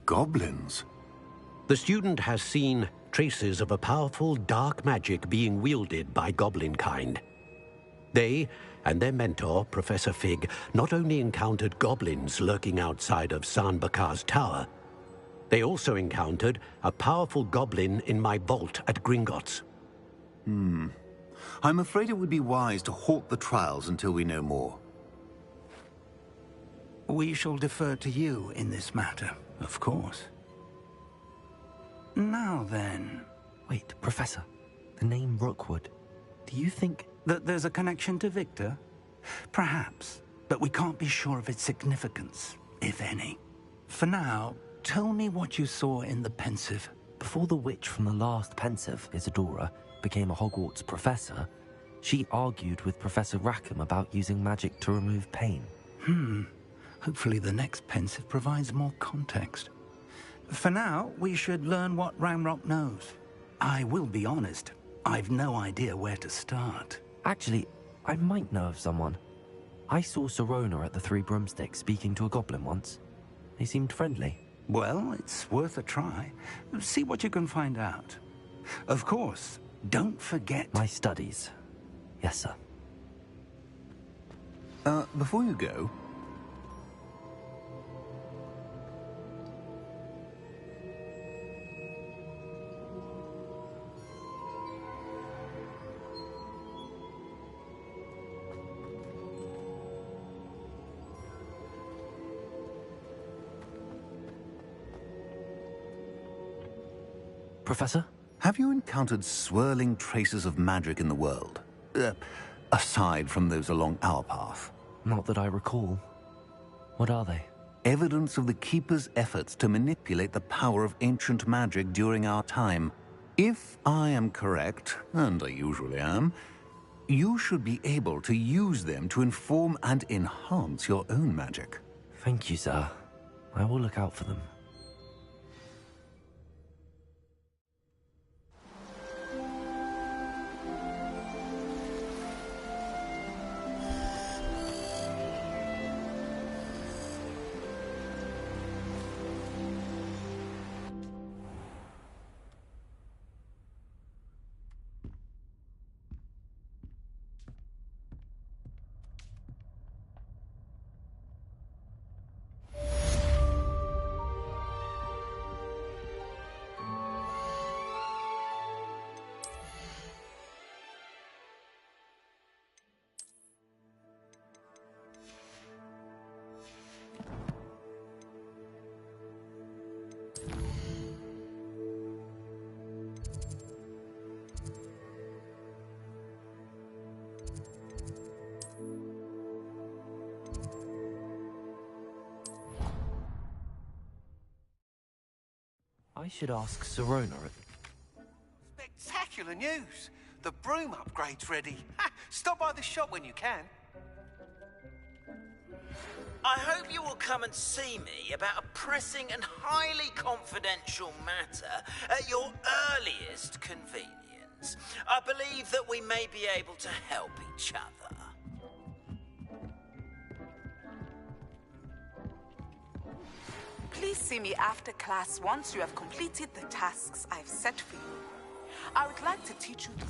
Goblins? The student has seen traces of a powerful dark magic being wielded by goblin kind. They and their mentor, Professor Fig, not only encountered goblins lurking outside of San Bakar's tower, they also encountered a powerful goblin in my vault at Gringotts. I'm afraid it would be wise to halt the trials until we know more. We shall defer to you in this matter, of course. Now then... Wait, Professor. The name Rookwood. Do you think... that there's a connection to Victor? Perhaps, but we can't be sure of its significance, if any. For now, tell me what you saw in the Pensive. Before the witch from the last Pensive, Isadora, became a Hogwarts professor, she argued with Professor Rackham about using magic to remove pain. Hopefully the next Pensive provides more context. For now, we should learn what Ranrock knows. I will be honest, I've no idea where to start. Actually, I might know of someone. I saw Sirona at the Three Broomsticks speaking to a goblin once. They seemed friendly. Well, it's worth a try. See what you can find out. Of course, don't forget... My studies. Yes, sir. Before you go... Professor? Have you encountered swirling traces of magic in the world? Aside from those along our path? Not that I recall. What are they? Evidence of the Keeper's efforts to manipulate the power of ancient magic during our time. If I am correct, and I usually am, you should be able to use them to inform and enhance your own magic. Thank you, sir. I will look out for them. I should ask Sirona at... Spectacular news! The broom upgrade's ready. Stop by the shop when you can. I hope you will come and see me about a pressing and highly confidential matter at your earliest convenience. I believe that we may be able to help each other. Please see me after class once you have completed the tasks I've set for you. I would like to teach you this.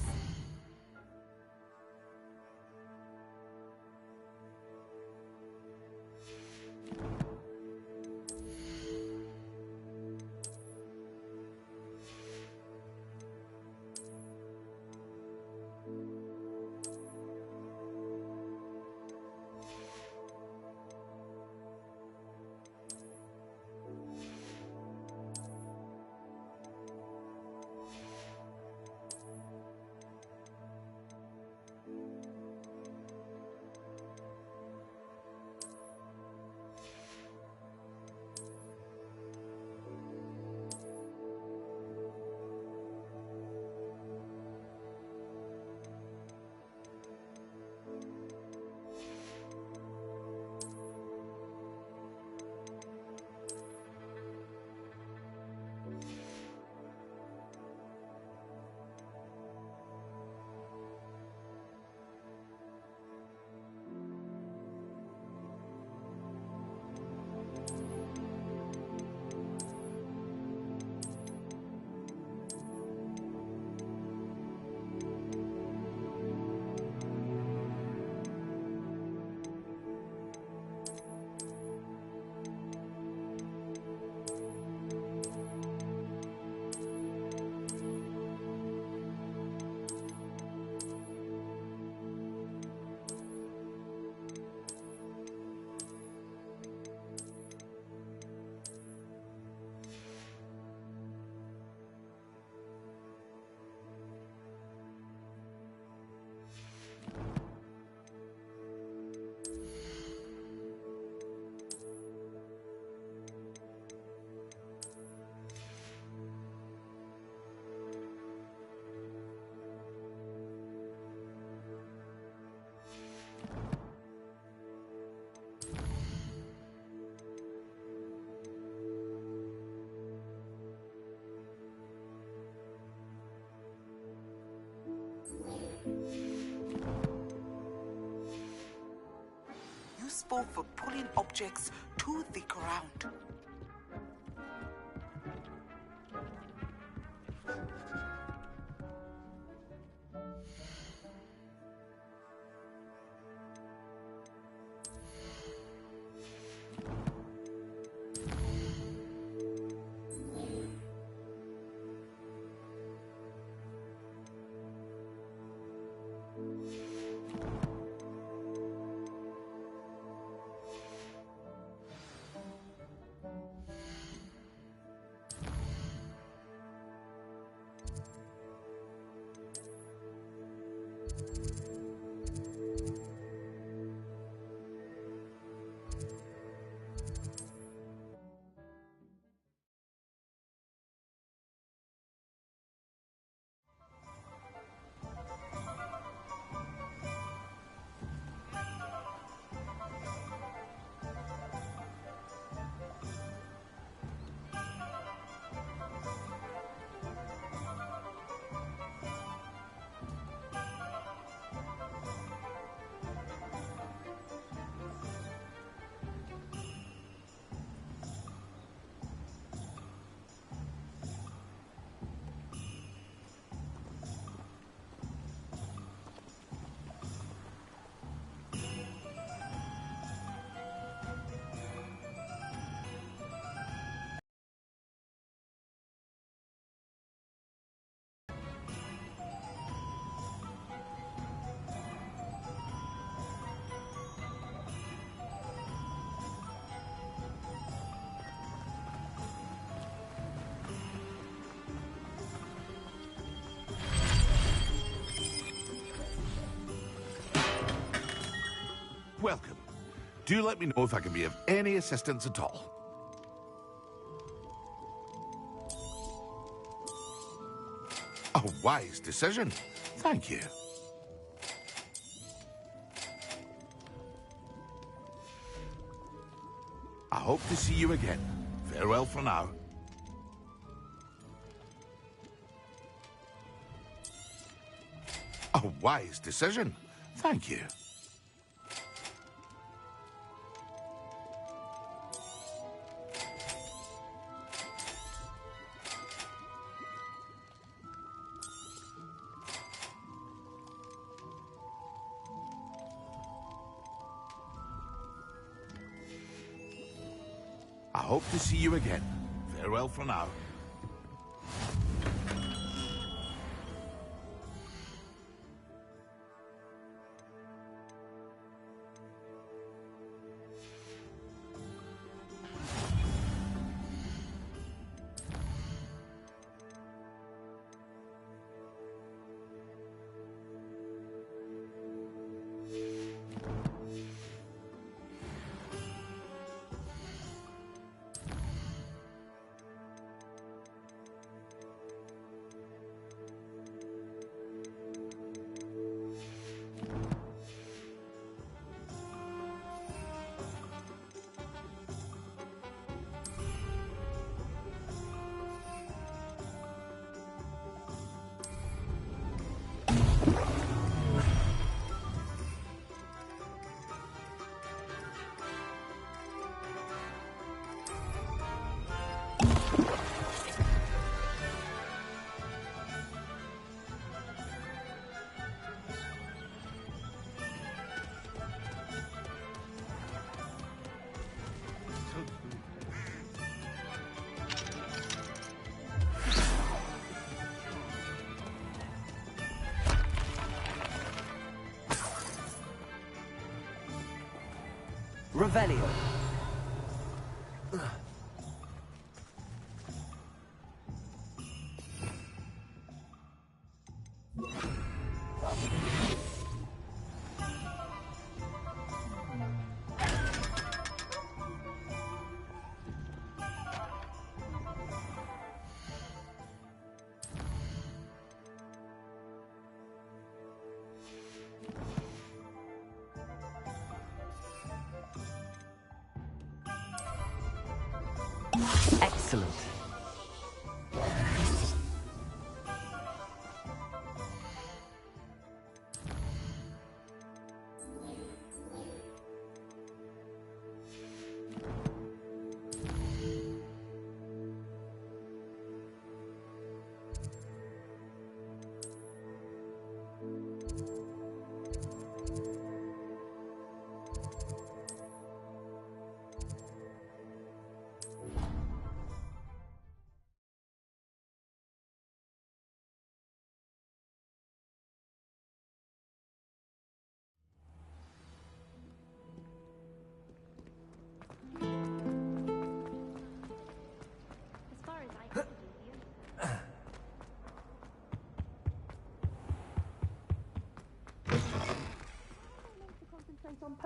useful for pulling objects to the ground. Welcome. Do let me know if I can be of any assistance at all. A wise decision. Thank you. I hope to see you again. Farewell for now. A wise decision. Thank you. I hope to see you again. Farewell for now. Revelio. Excellent.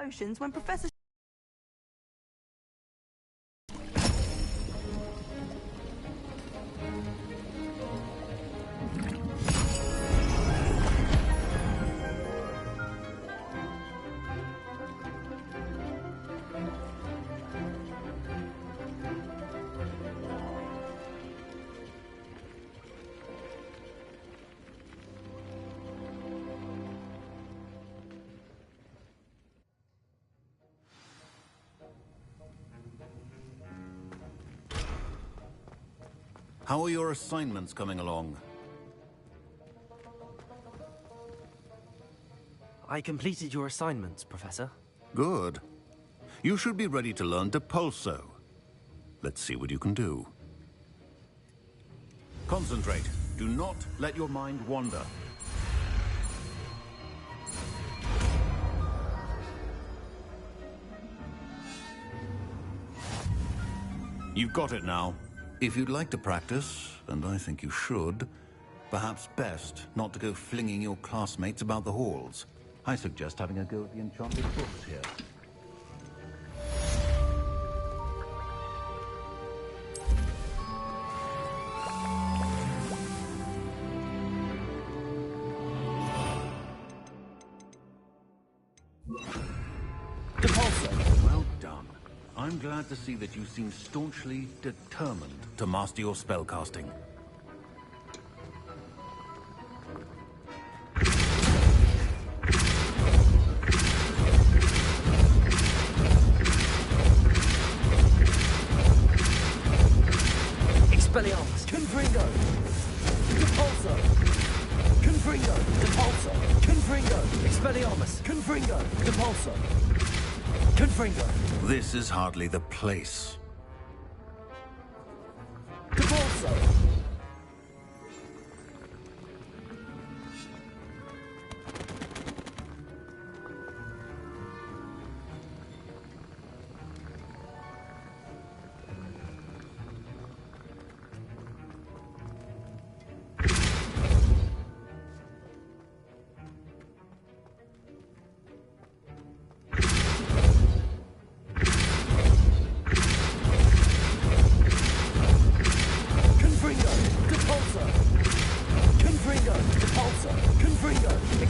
potions when Professor... How are your assignments coming along? I completed your assignments, Professor. Good. You should be ready to learn Depulso. Let's see what you can do. Concentrate. Do not let your mind wander. You've got it now. If you'd like to practice, and I think you should, perhaps best not to go flinging your classmates about the halls. I suggest having a go at the enchanted books here. Depulso! Well done. I'm glad to see that you seem staunchly determined to master your spellcasting. Expelliarmus! Confringo! Depulso! Confringo! Depulso! Confringo! Expelliarmus! Confringo! Depulso! Confringo! This is hardly the place. Depulso!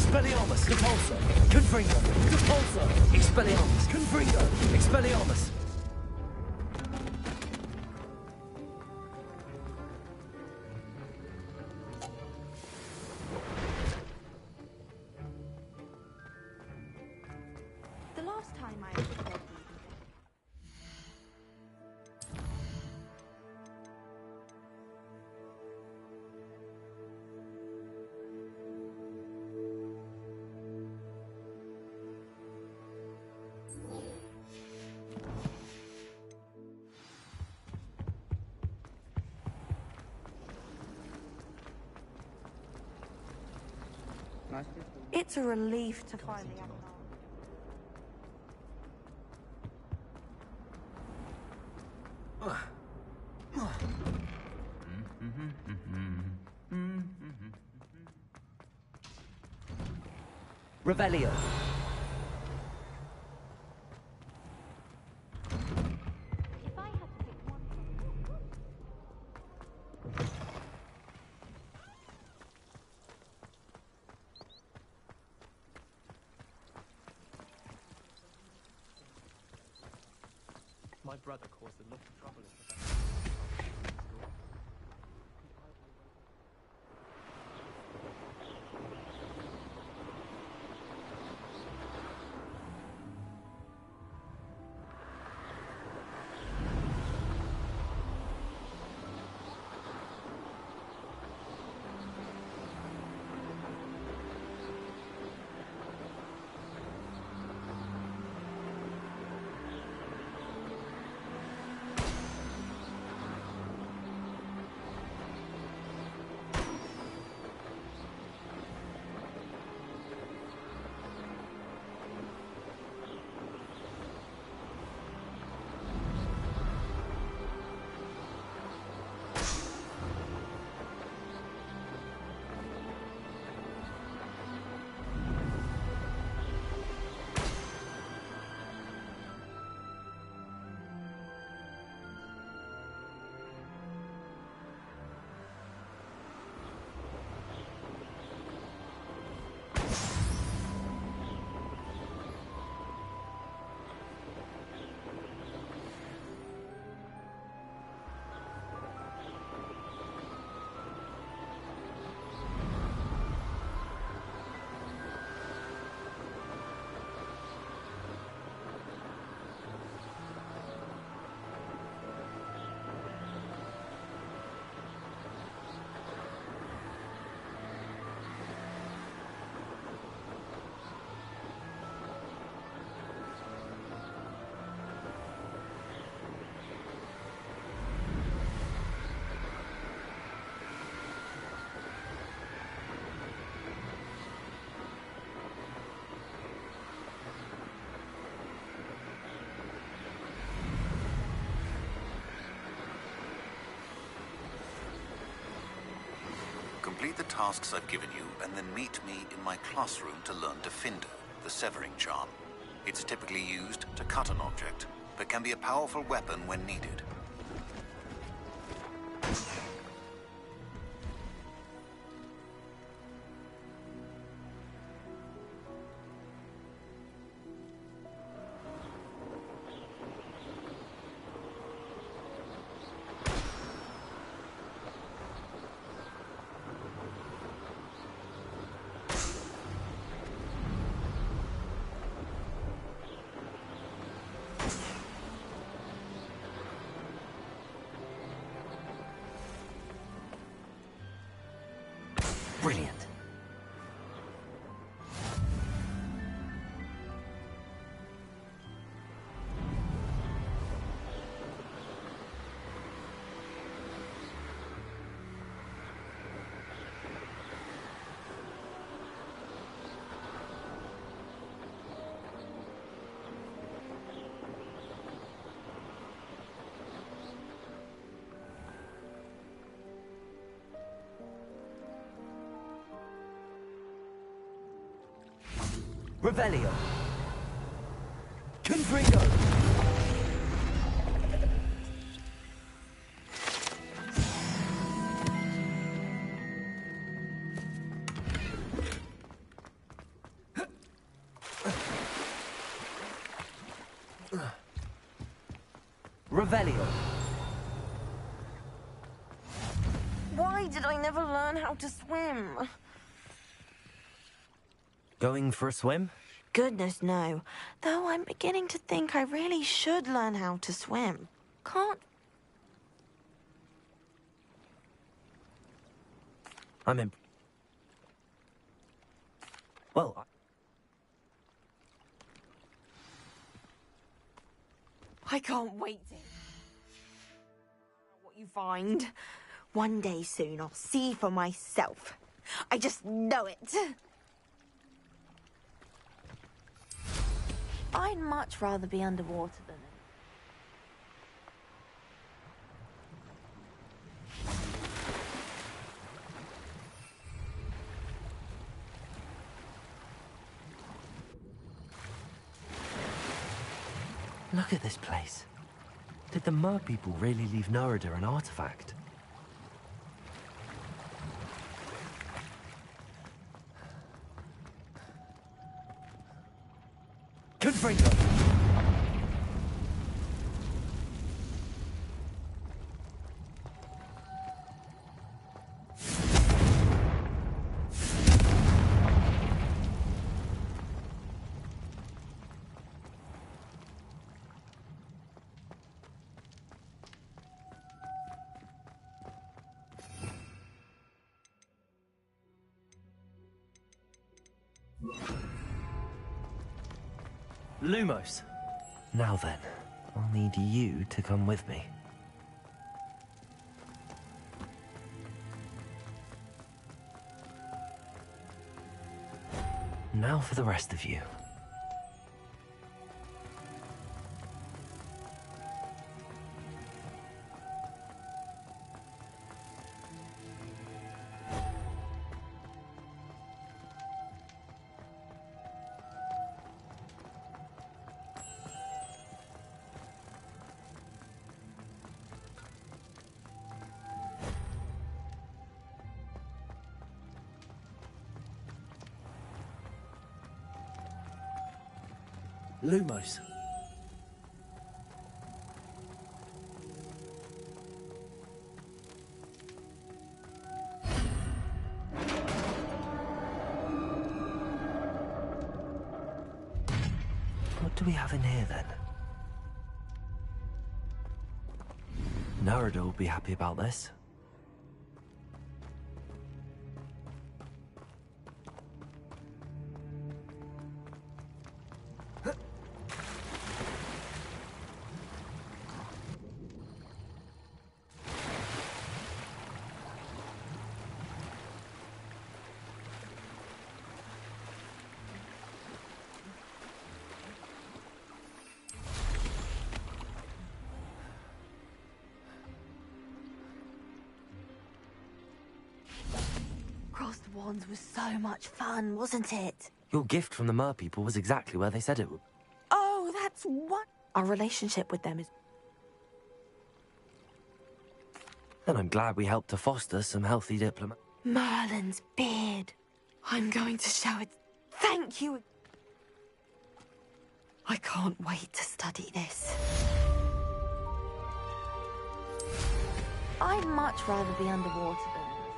Expelliarmus! Depulso! Confringo! Depulso! Expelliarmus! Confringo! Expelliarmus! The last time I prepared It's a relief to finally have an Revelio! If I had to pick one... My brother caused a lot of trouble in the Complete the tasks I've given you, and then meet me in my classroom to learn Defender, the severing charm. It's typically used to cut an object, but can be a powerful weapon when needed. Brilliant. Revelio. Confringo. Revelio. Why did I never learn how to swim? Going for a swim? Goodness, no. Though I'm beginning to think I really should learn how to swim. Can't... I'm in... Well, I can't wait to... what you find. One day soon I'll see for myself. I just know it. I'd much rather be underwater than... look at this place. Did the Mer people really leave Narada an artifact? Confringo! Lumos. Now then, I'll need you to come with me. Now for the rest of you. Lumos. What do we have in here then? Narada will be happy about this. wands was so much fun, wasn't it? Your gift from the Mer people was exactly where they said it would. Oh, that's what... Our relationship with them is... And I'm glad we helped to foster some healthy diplomat. Merlin's beard. I'm going to show it. Thank you. I can't wait to study this. I'd much rather be underwater than in the sky.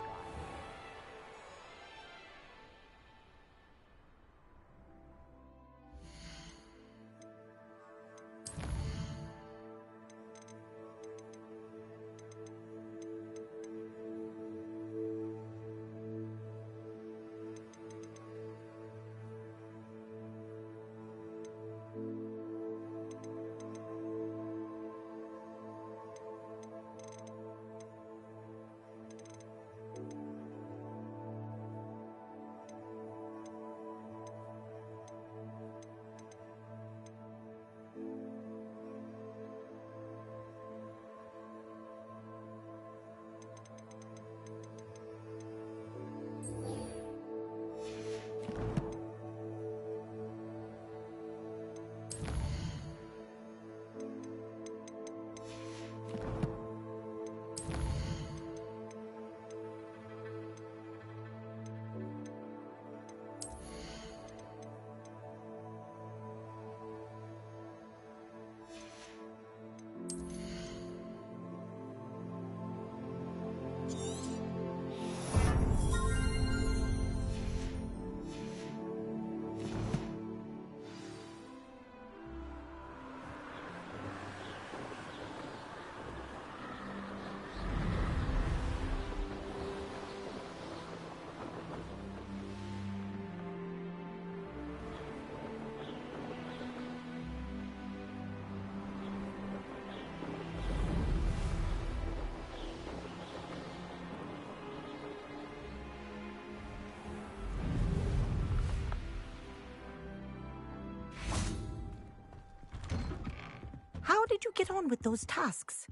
How did you get on with those tasks?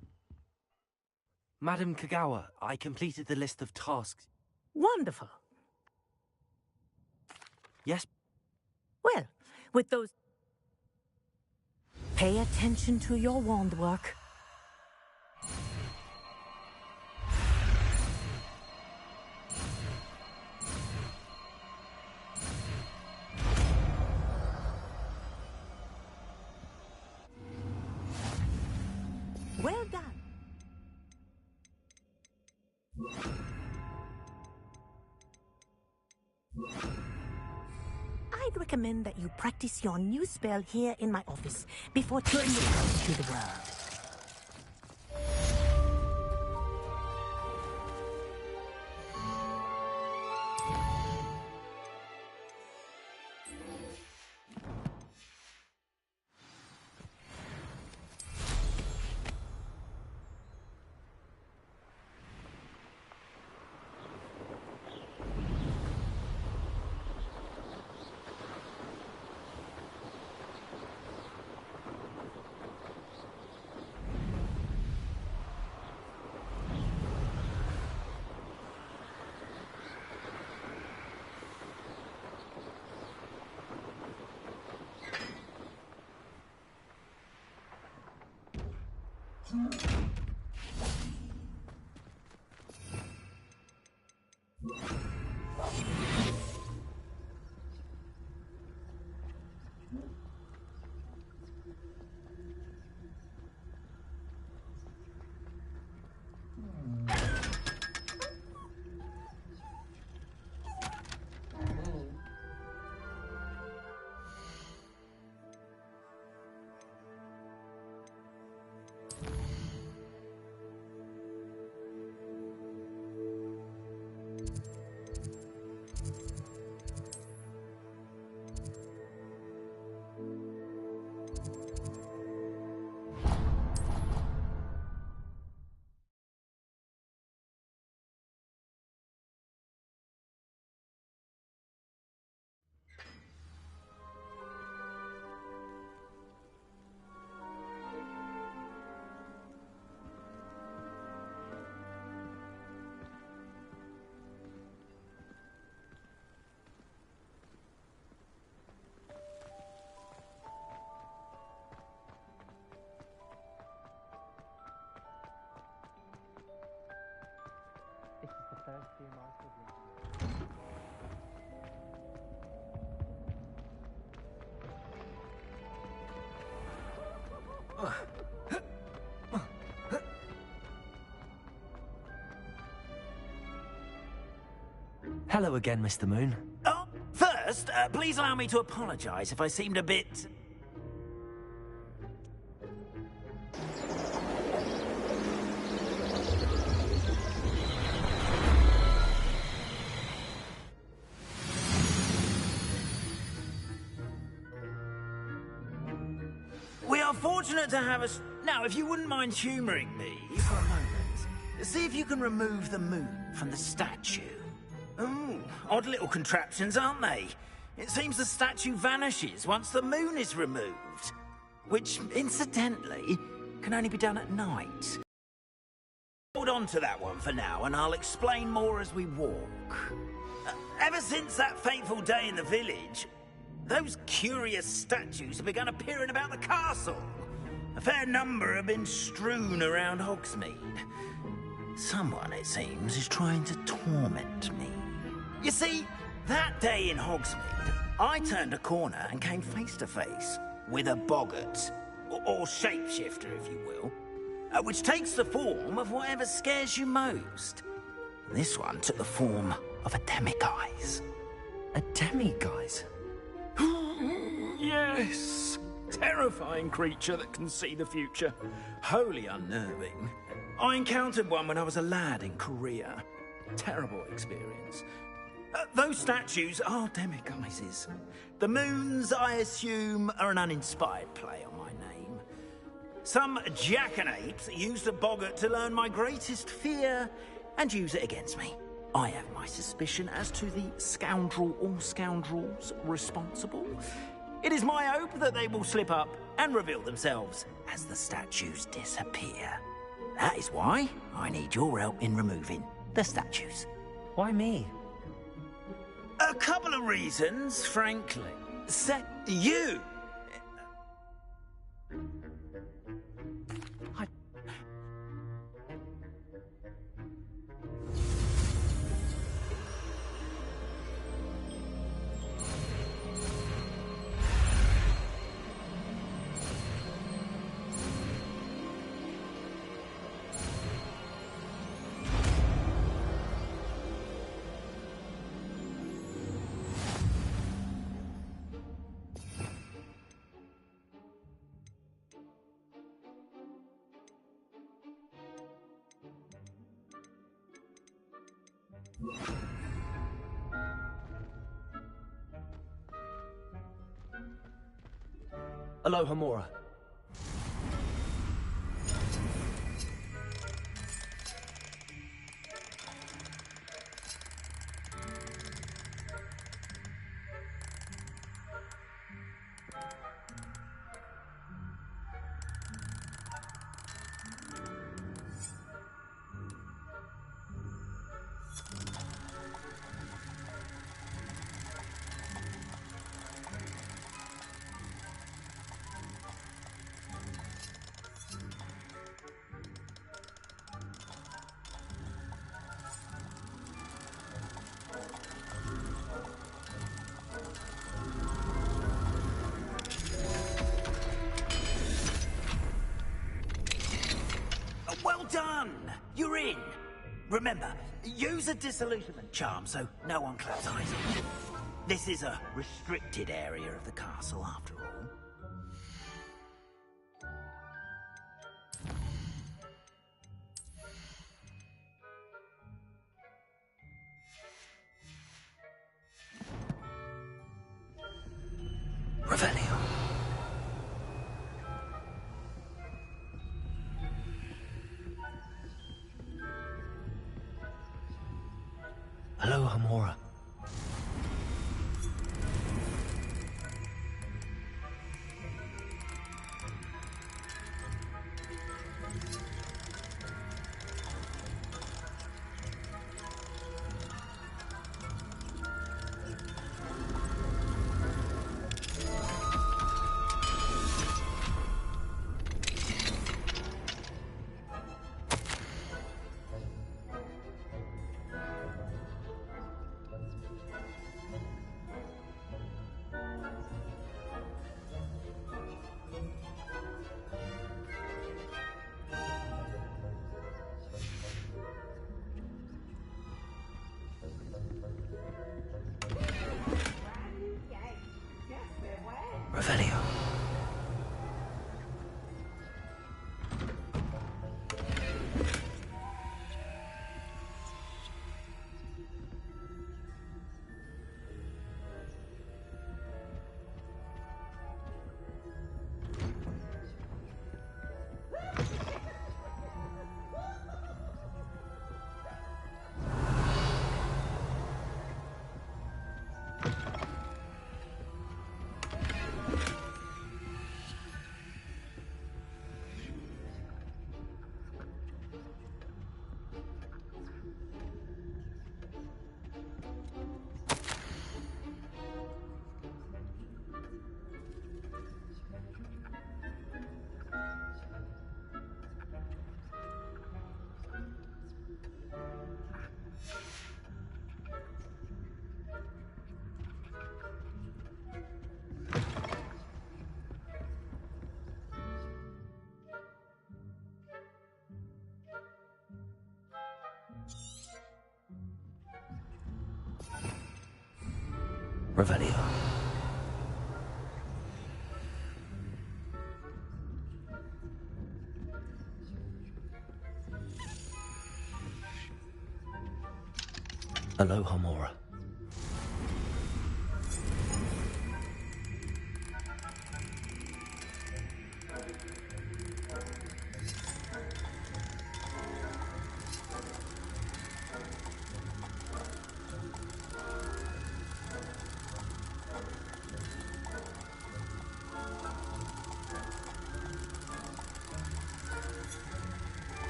Madam Kagawa, I completed the list of tasks. Wonderful. Yes? Well, with those... Pay attention to your wand work. Well done. I'd recommend that you practice your new spell here in my office before turning it out to the world. Hello again, Mr. Moon. Oh, first, please allow me to apologize if I seemed a bit... We are fortunate to have us... Now, if you wouldn't mind humouring me for a moment, see if you can remove the moon from the statue. Ooh, odd little contraptions, aren't they? It seems the statue vanishes once the moon is removed. Which, incidentally, can only be done at night. Hold on to that one for now, and I'll explain more as we walk. Ever since that fateful day in the village, those curious statues have begun appearing about the castle. A fair number have been strewn around Hogsmeade. Someone, it seems, is trying to torment me. You see, that day in Hogsmeade, I turned a corner and came face to face with a boggart, or shapeshifter, if you will, which takes the form of whatever scares you most. This one took the form of a demiguise. A demiguise? Yes! Terrifying creature that can see the future. Wholly unnerving. I encountered one when I was a lad in Korea. Terrible experience. Those statues are demiguises. The moons, I assume, are an uninspired play on my name. Some jackanapes used the boggart to learn my greatest fear and use it against me. I have my suspicion as to the scoundrel or scoundrels responsible. It is my hope that they will slip up and reveal themselves as the statues disappear. That is why I need your help in removing the statues. Why me? A couple of reasons, frankly. You! Aloha Mora. Well done! You're in. Remember, use a disillusionment charm so no one claps eyes on you. This is a restricted area of the castle, after all. Revelio. Aloha Mora. Revelio. Aloha Mora.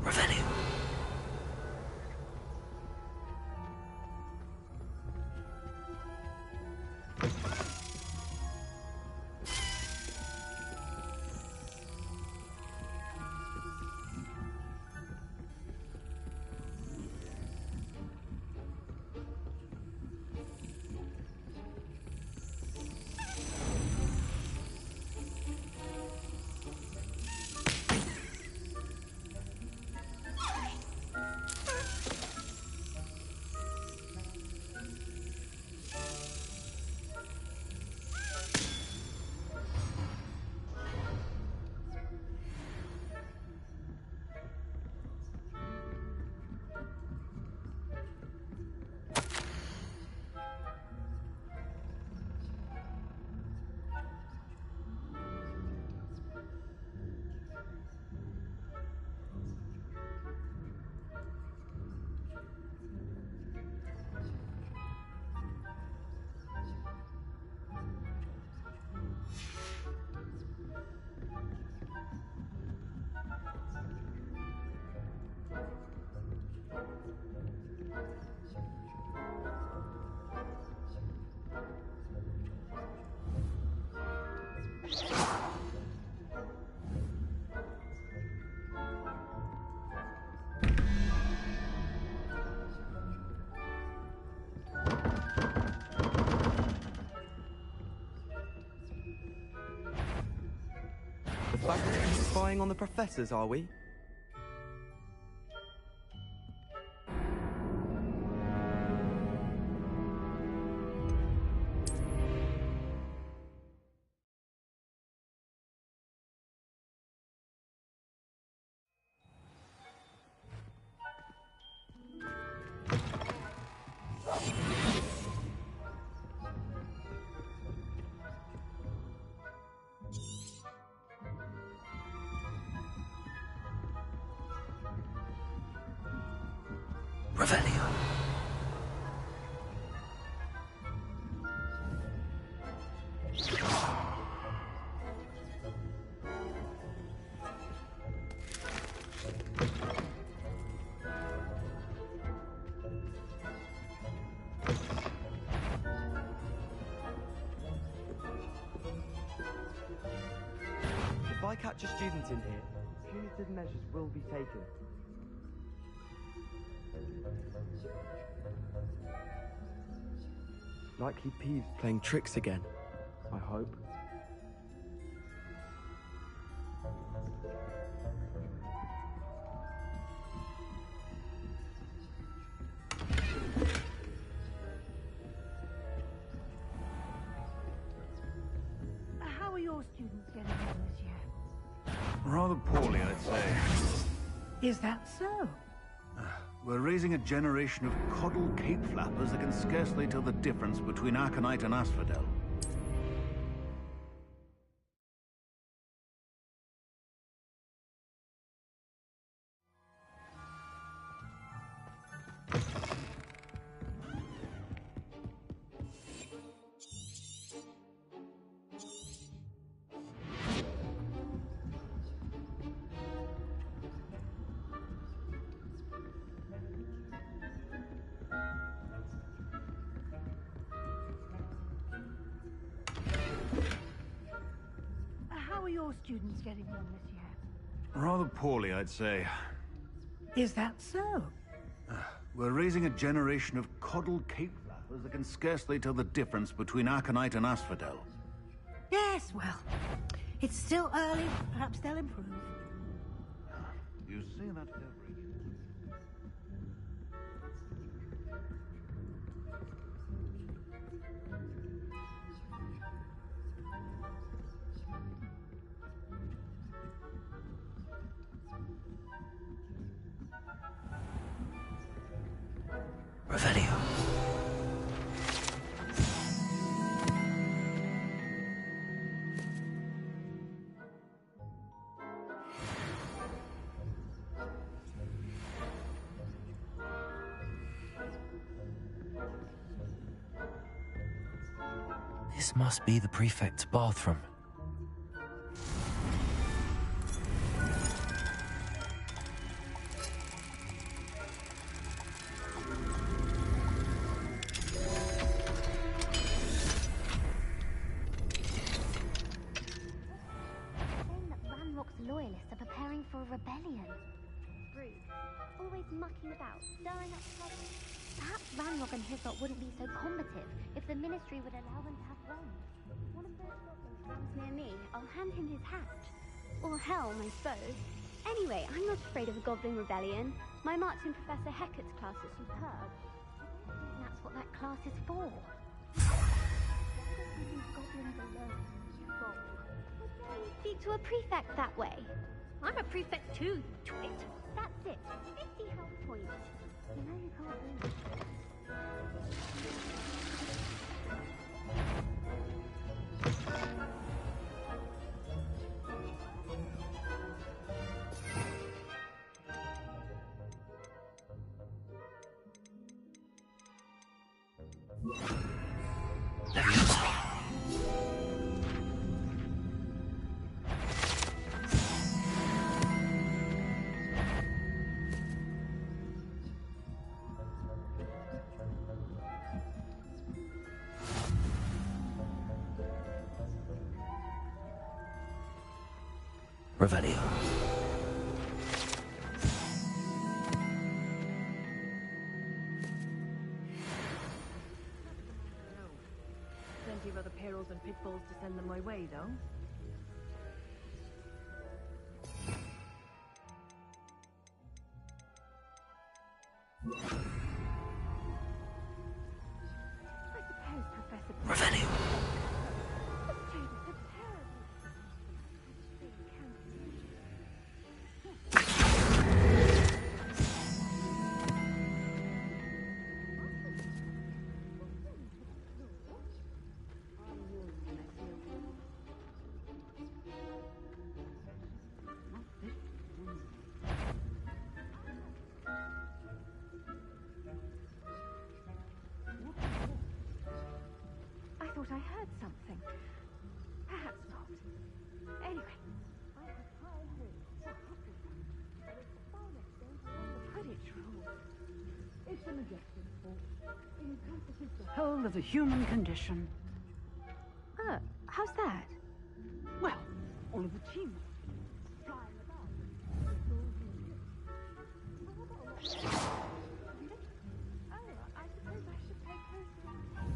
Revelio. The faculty spying on the professors, are we? Revelio. If I catch a student in here, punitive measures will be taken. Likely Peeves playing tricks again. I hope. How are your students getting on this year? Rather poorly, I'd say. Is that so? We're raising a generation of coddle cape flappers that can scarcely tell the difference between aconite and asphodel. How are your students getting on this year? Rather poorly, I'd say. Is that so? We're raising a generation of coddle cape flappers that can scarcely tell the difference between aconite and asphodel. Yes, well, it's still early. Perhaps they'll improve. You say that every year. Revelio. This must be the prefect's bathroom. Loyalists are preparing for a rebellion. Rude. Always mucking about, stirring up trouble. Perhaps Ranrock and his lot wouldn't be so combative if the Ministry would allow them to have wands. One of those goblins stands near me. I'll hand him his hat. Or helm, I suppose. Anyway, I'm not afraid of a goblin rebellion. My march in Professor Hecat's class is superb. I don't think that's what that class is for. Why don't we leave goblins alone? Speak to a prefect that way. I'm a prefect too, you twit. That's it. 50 health points. You know you can't lose. Revelio. Plenty of other perils and pitfalls to send them my way, though. I suppose Professor... Revelio. I thought I heard something. Perhaps not. Anyway, I have high hopes for Hufflepuff. But it's the finest game on the Quidditch rules. It's a majestic sport. It encompasses the whole of the human condition. How's that? Well, all of the team. Flying about. Oh, I suppose I should pay closer attention.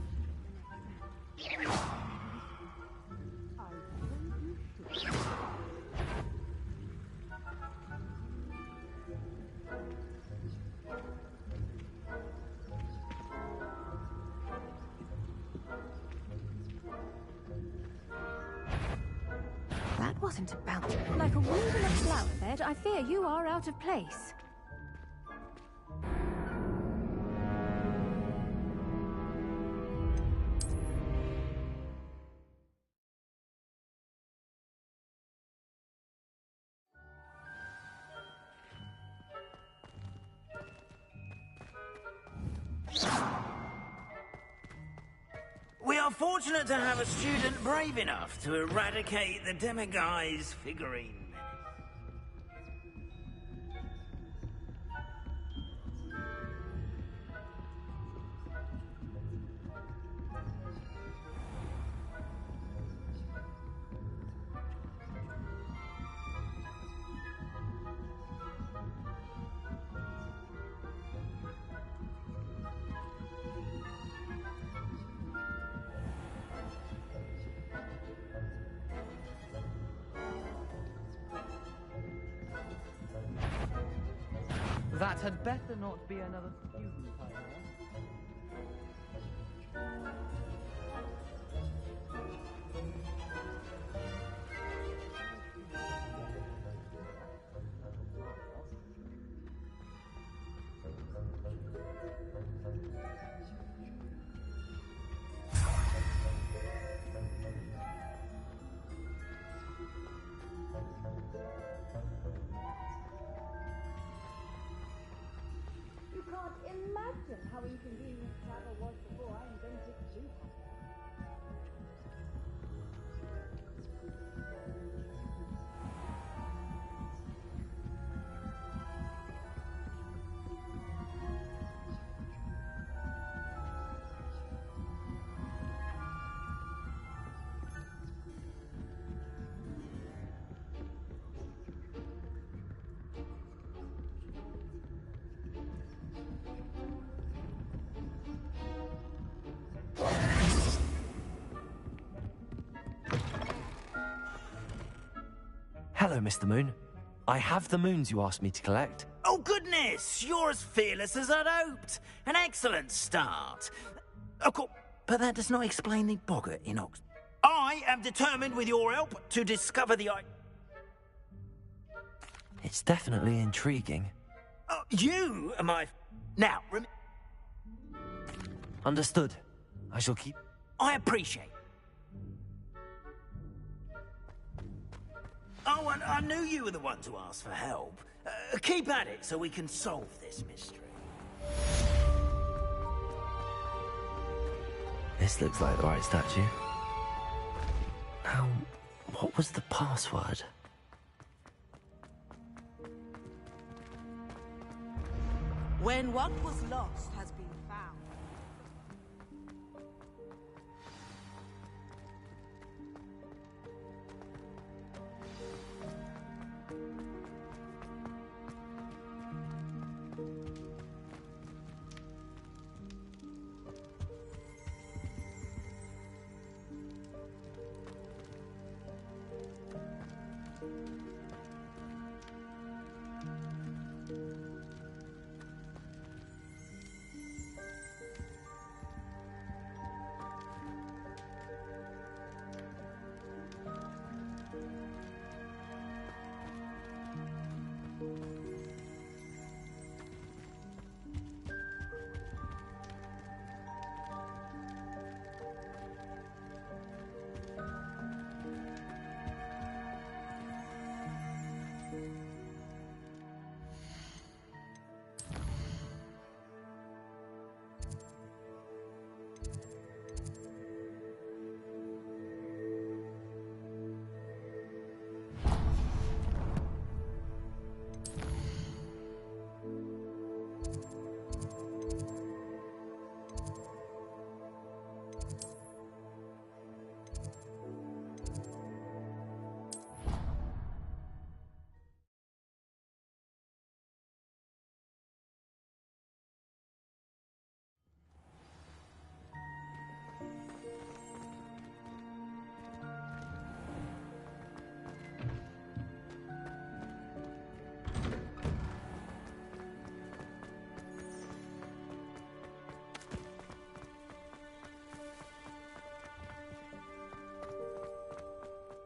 and to bounce. Like a weed in a flower bed, I fear you are out of place. We are fortunate to have a student brave enough to eradicate the Demiguise figurine. That had better not be another student, I hear. Imagine how inconvenient travel was before I invented two. Hello, Mr. Moon. I have the moons you asked me to collect. Oh, goodness! You're as fearless as I'd hoped. An excellent start. Of course, but that does not explain the boggart in Oxford. I am determined, with your help, to discover the... It's definitely intriguing. You are my... Now, Understood. I shall keep... I appreciate. Oh, and I knew you were the one to ask for help. Keep at it so we can solve this mystery. This looks like the right statue. Now, what was the password? When what was lost has been found.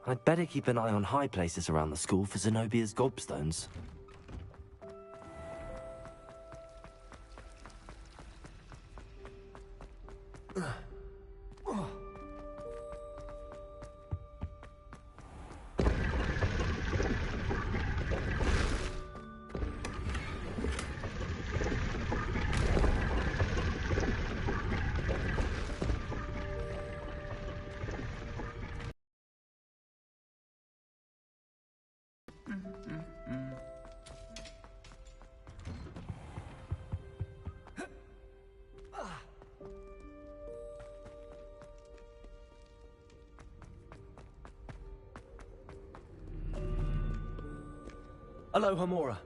I'd better keep an eye on high places around the school for Zenobia's gobstones. Aloha Mora.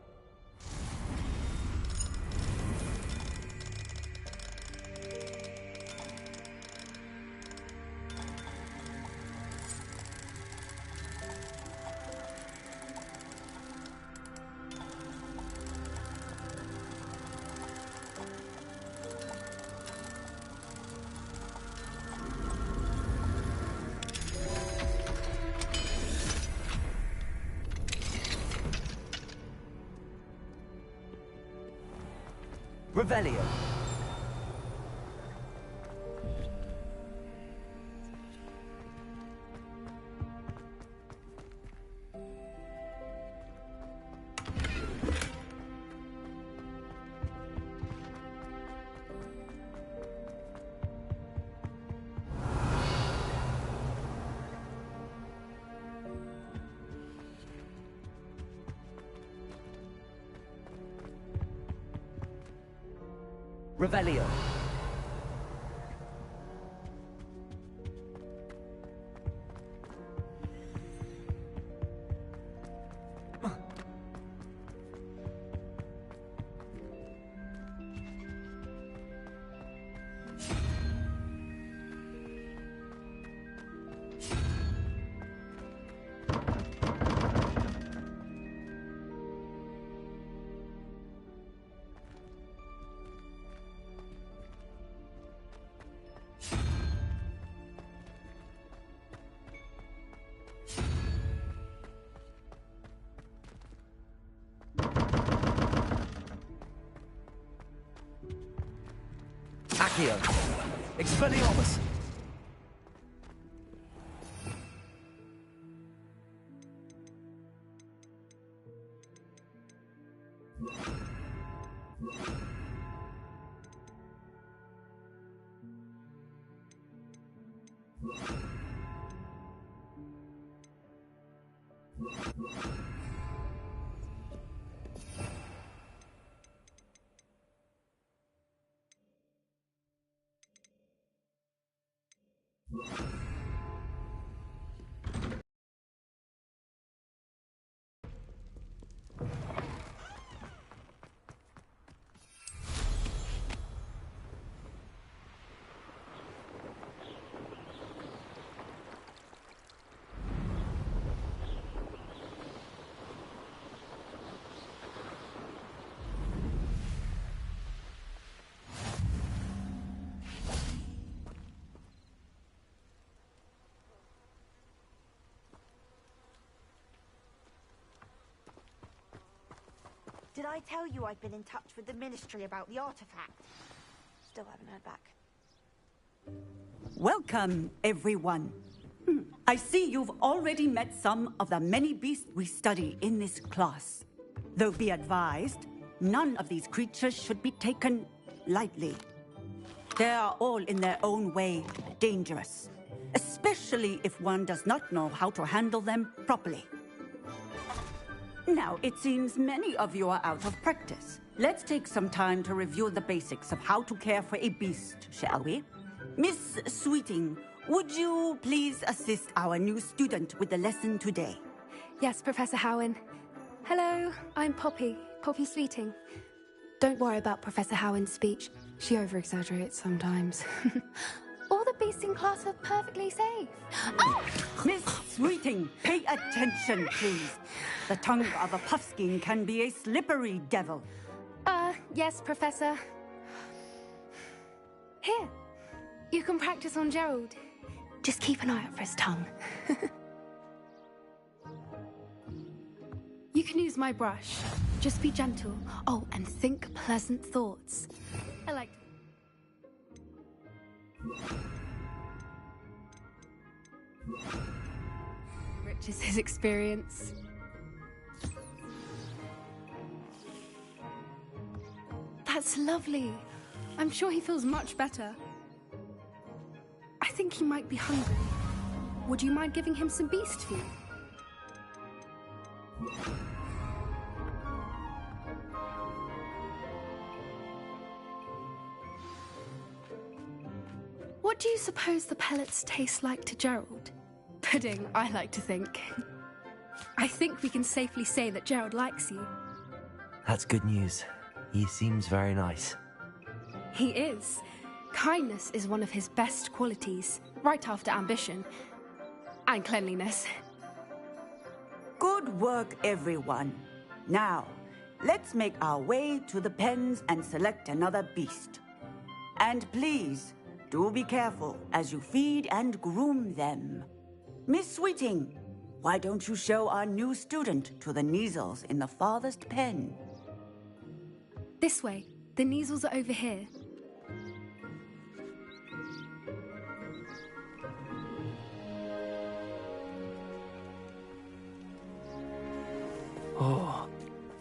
Revelio. Revelio. Accio. Expelliarmus. Did I tell you I've been in touch with the Ministry about the artifact? Still haven't heard back. Welcome, everyone. I see you've already met some of the many beasts we study in this class. Though be advised, none of these creatures should be taken lightly. They are all in their own way dangerous, especially if one does not know how to handle them properly. Now, it seems many of you are out of practice. Let's take some time to review the basics of how to care for a beast, shall we? Miss Sweeting, would you please assist our new student with the lesson today? Yes, Professor Howen. Hello, I'm Poppy Sweeting. Don't worry about Professor Howen's speech. She over-exaggerates sometimes. All the beasts in class are perfectly safe. Oh! Miss Sweeting, pay attention, please. The tongue of a puffskein can be a slippery devil. Yes, Professor. Here, you can practice on Gerald. Just keep an eye out for his tongue. can use my brush. Just be gentle. Oh, and think pleasant thoughts. I like... Enriches his experience. That's lovely. I'm sure he feels much better. I think he might be hungry. Would you mind giving him some beast food? What do you suppose the pellets taste like to Gerald? Pudding, I like to think. I think we can safely say that Gerald likes you. That's good news. He seems very nice. He is. Kindness is one of his best qualities, right after ambition. And cleanliness. Good work, everyone. Now, let's make our way to the pens and select another beast. And please, do be careful as you feed and groom them. Miss Sweeting, why don't you show our new student to the Kneazles in the farthest pen? This way. The Kneazles are over here. Oh,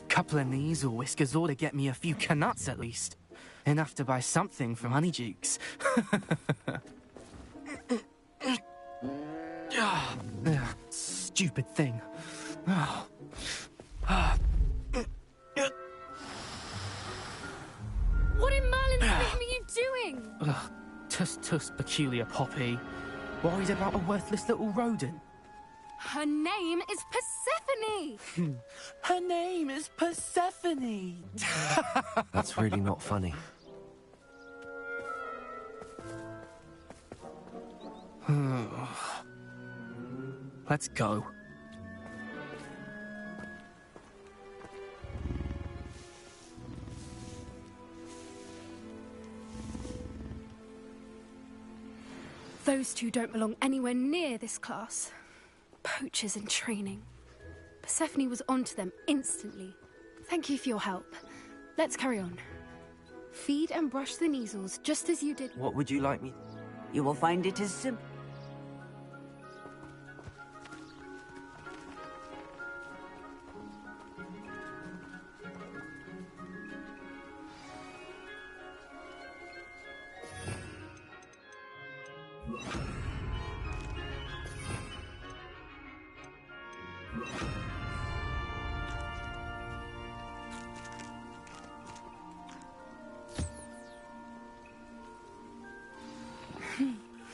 couple of Kneazle whiskers ought to get me a few canuts at least. Enough to buy something from Honeydukes. Stupid thing. What in Merlin's name are you doing? Tuss, peculiar Poppy. Worried about a worthless little rodent? Her name is Persephone! Her name is Persephone! That's really not funny. Let's go. Those two don't belong anywhere near this class. Poachers in training. Persephone was onto them instantly. Thank you for your help. Let's carry on. Feed and brush the Kneazles just as you did. What would you like me? You will find it as simple.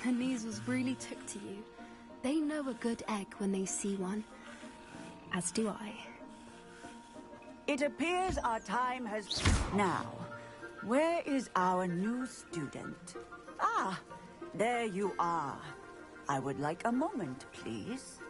The Kneazles really took to you. They know a good egg when they see one. As do I. It appears our time has... Now, where is our new student? Ah, there you are. I would like a moment, please.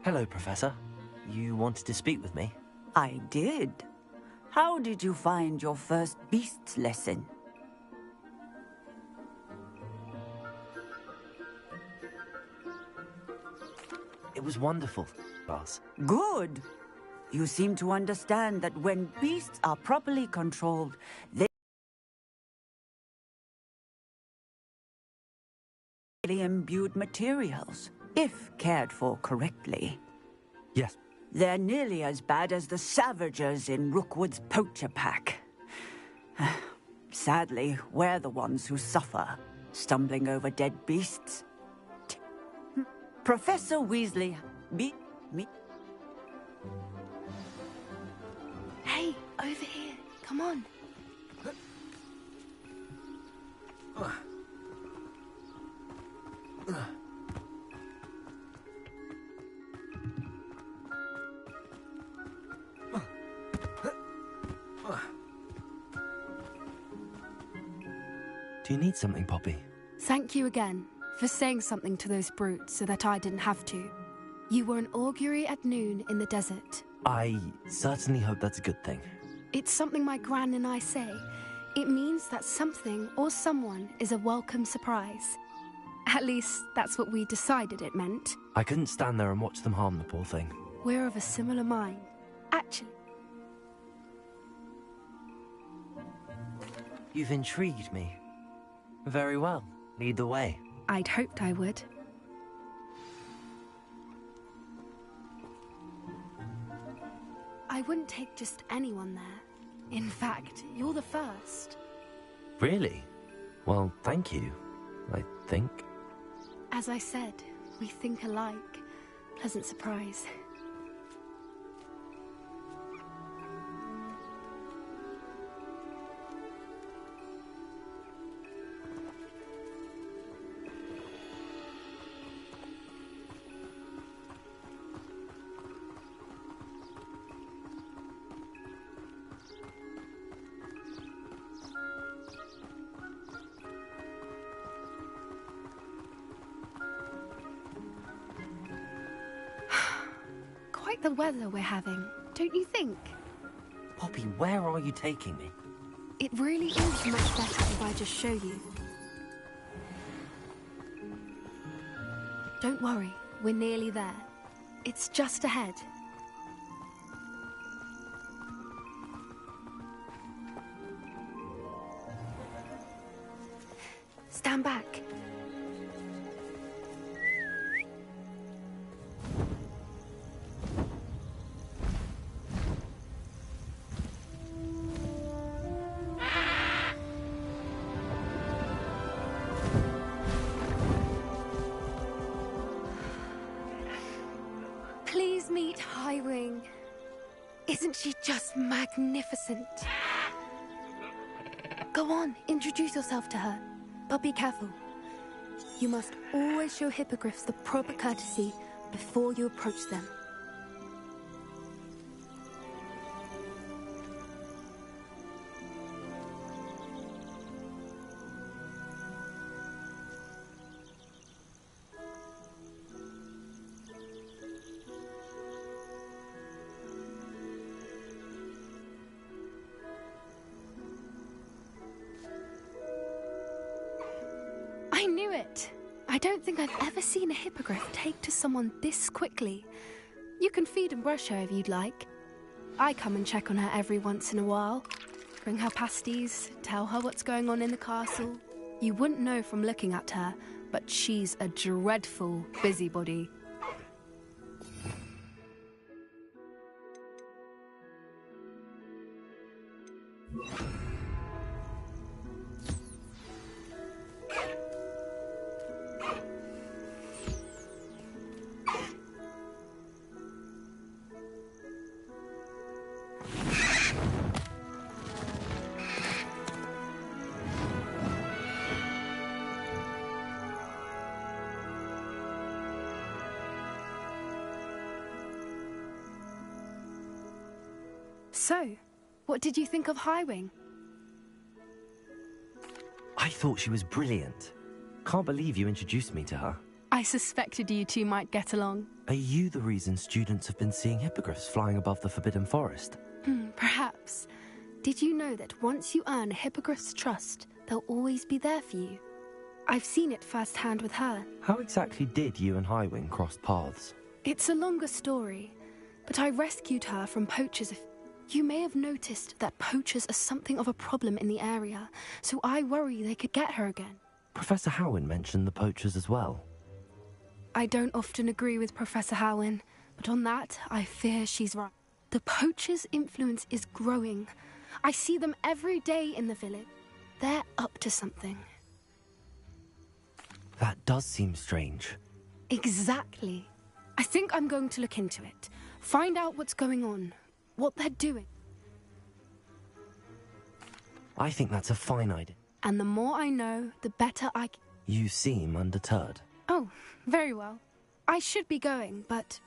Hello, Professor. You wanted to speak with me? I did. How did you find your first beasts lesson? It was wonderful, class. Good. You seem to understand that when beasts are properly controlled, they imbued materials, if cared for correctly. Yes. They're nearly as bad as the Savagers in Rookwood's poacher pack. Sadly, we're the ones who suffer, stumbling over dead beasts. Professor Weasley, me. Hey, over here. Come on. Do you need something, Poppy? Thank you again for saying something to those brutes so that I didn't have to. You were an augury at noon in the desert. I certainly hope that's a good thing. It's something my gran and I say. It means that something or someone is a welcome surprise. At least, that's what we decided it meant. I couldn't stand there and watch them harm the poor thing. We're of a similar mind. Actually. You've intrigued me. Very well. Lead the way. I'd hoped I would. I wouldn't take just anyone there. In fact, you're the first. Really? Well, thank you, I think. As I said, we think alike. Pleasant surprise. Quite the weather we're having, don't you think? Poppy, where are you taking me? It really is much better if I just show you. Don't worry, we're nearly there. It's just ahead. Stand back. Please meet Highwing. Isn't she just magnificent? Go on, introduce yourself to her. But be careful. You must always show hippogriffs the proper courtesy before you approach them. I knew it! I don't think I've ever seen a hippogriff take to someone this quickly. You can feed and brush her if you'd like. I come and check on her every once in a while. Bring her pasties, tell her what's going on in the castle. You wouldn't know from looking at her, but she's a dreadful busybody. So, what did you think of Highwing? I thought she was brilliant. Can't believe you introduced me to her. I suspected you two might get along. Are you the reason students have been seeing hippogriffs flying above the Forbidden Forest? Perhaps. Did you know that once you earn a hippogriff's trust, they'll always be there for you? I've seen it firsthand with her. How exactly did you and Highwing cross paths? It's a longer story, but I rescued her from poachers. You may have noticed that poachers are something of a problem in the area, so I worry they could get her again. Professor Howin mentioned the poachers as well. I don't often agree with Professor Howin, but on that, I fear she's right. The poachers' influence is growing. I see them every day in the village. They're up to something. That does seem strange. Exactly. I think I'm going to look into it. Find out what's going on, what they're doing. I think that's a fine idea. And the more I know, the better I can... You seem undeterred. Oh, very well. I should be going, but...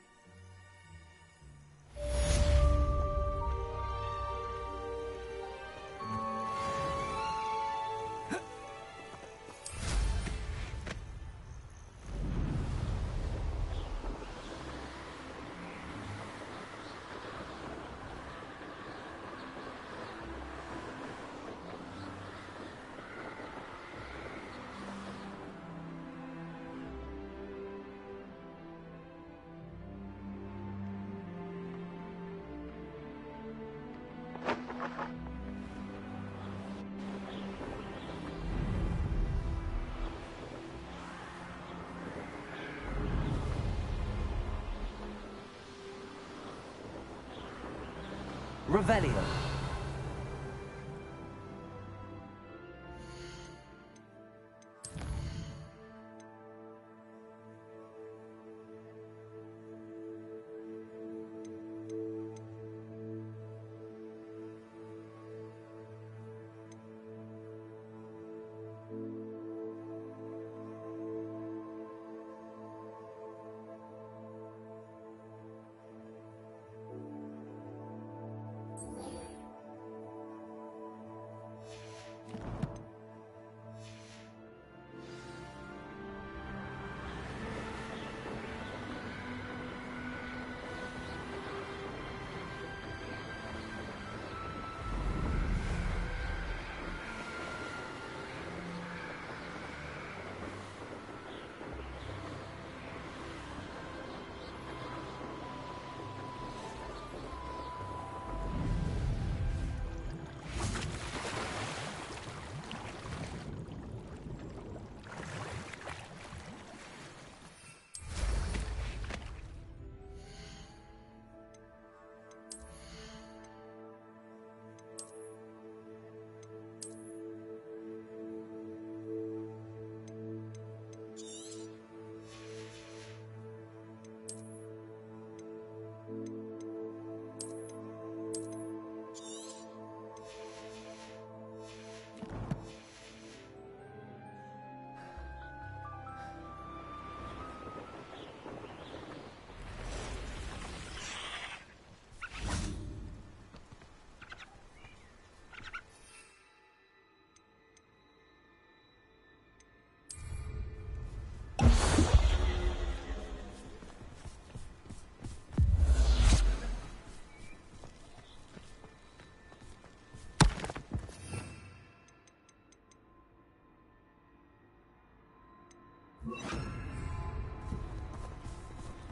Revelio.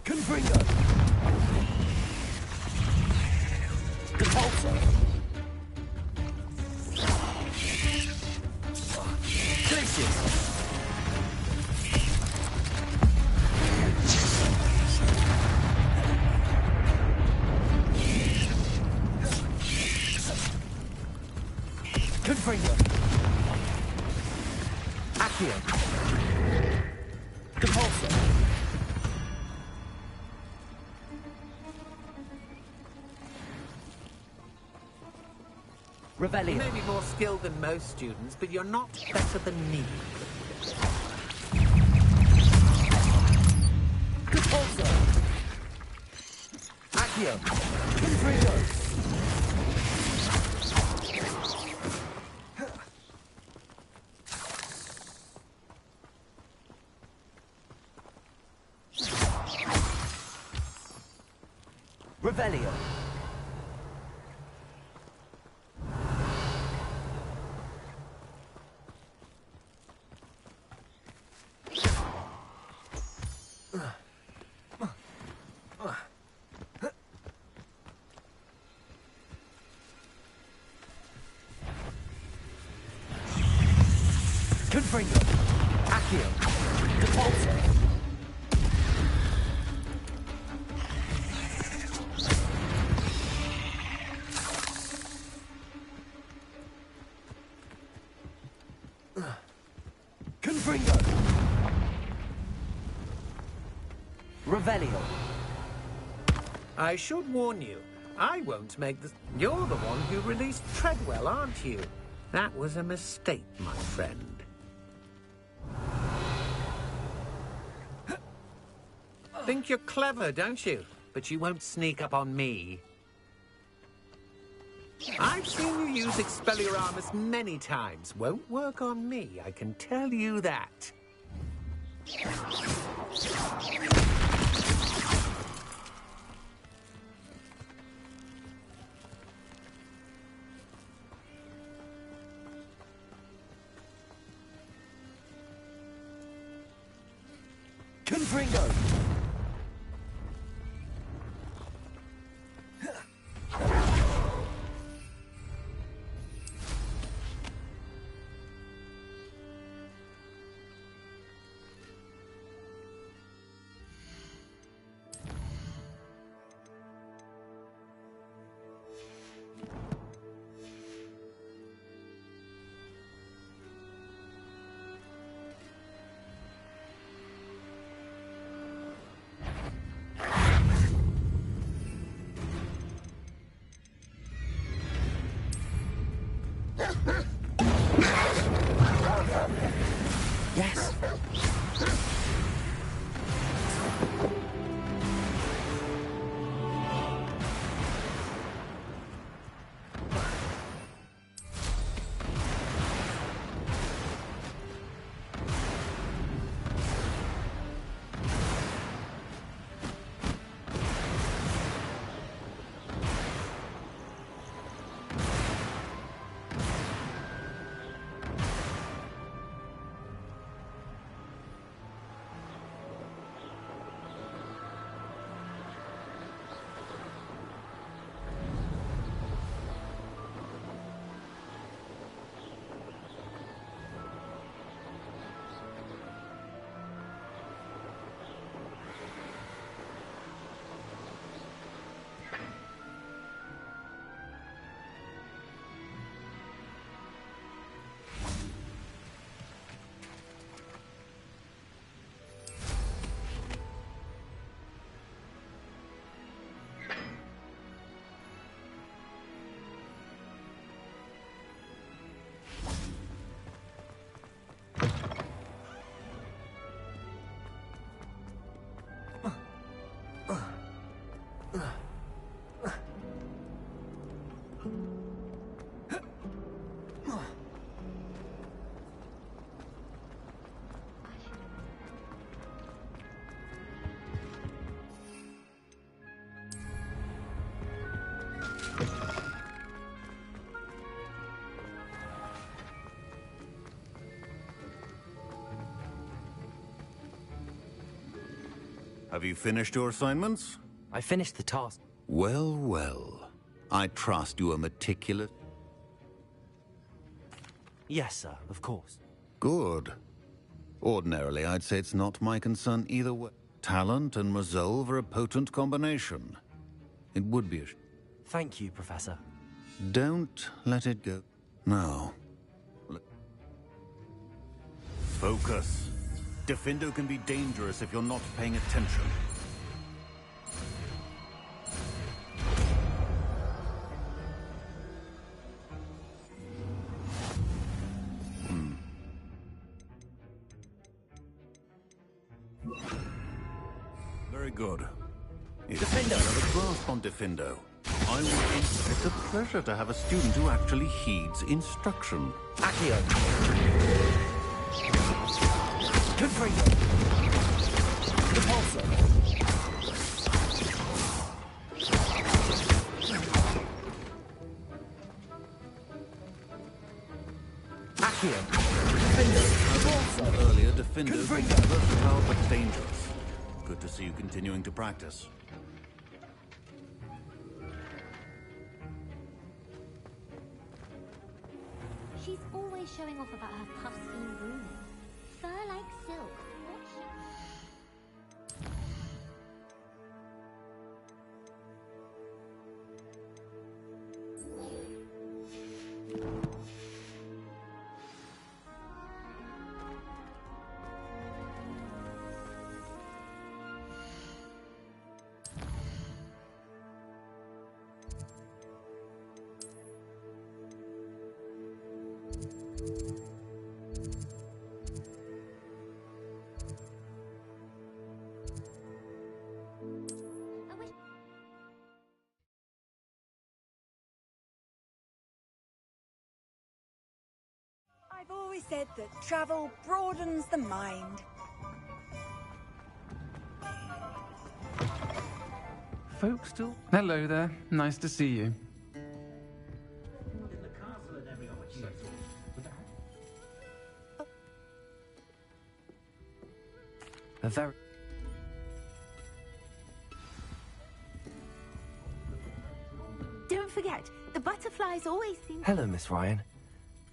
Confringo! Repulsor! Glacius! Confringo! Accio! Repulsor! Revelio. You may be more skilled than most students, but you're not better than me. Repulsor! Accio! Confringo! Revelio. Confringo. Accio. Depulso. Confringo. Revelio. I should warn you, I won't make the... You're the one who released Treadwell, aren't you? That was a mistake, my friend. Think you're clever, don't you? But you won't sneak up on me. I've seen you use Expelliarmus many times. Won't work on me, I can tell you that. Confringo. Yes. Have you finished your assignments? I finished the task. Well, well. I trust you are meticulous. Yes, sir, of course. Good. Ordinarily, I'd say it's not my concern either way. Talent and resolve are a potent combination. It would be a... Thank you, Professor. Don't let it go. Now. Focus. Defindo can be dangerous if you're not paying attention. Very good. It's Defindo. a grasp on Defindo. It's a pleasure to have a student who actually heeds instruction. Accio. Confringo. Depulso. good to see you continuing to practice. She's always showing off about her puff-scheme grooming. Fur like silk. What's she... I've always said that travel broadens the mind. Folks still? Hello there. Nice to see you. A very... Don't forget, the butterflies always seem... Hello, Miss Ryan.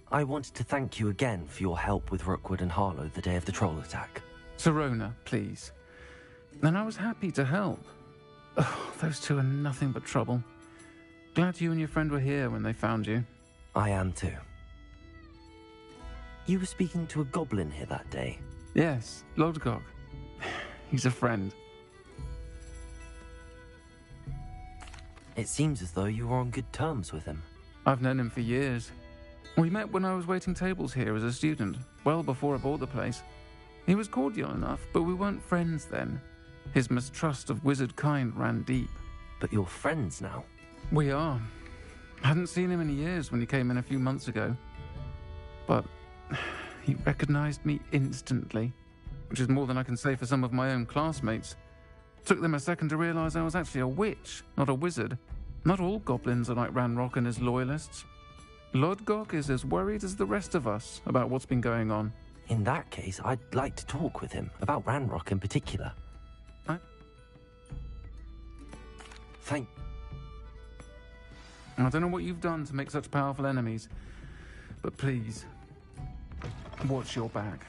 I wanted to thank you again for your help with Rookwood and Harlow the day of the troll attack. Sirona, please. And I was happy to help. Oh, those two are nothing but trouble. Glad you and your friend were here when they found you. I am too. You were speaking to a goblin here that day? Yes, Lodgok. He's a friend. It seems as though you were on good terms with him. I've known him for years. We met when I was waiting tables here as a student, well before I bought the place. He was cordial enough, but we weren't friends then. His mistrust of wizard kind ran deep. But you're friends now? We are. Hadn't seen him in years when he came in a few months ago. But he recognized me instantly, which is more than I can say for some of my own classmates. Took them a second to realize I was actually a witch, not a wizard. Not all goblins are like Ranrock and his loyalists. Lodgok is as worried as the rest of us about what's been going on. In that case, I'd like to talk with him, about Ranrock in particular. I don't know what you've done to make such powerful enemies, but please, watch your back.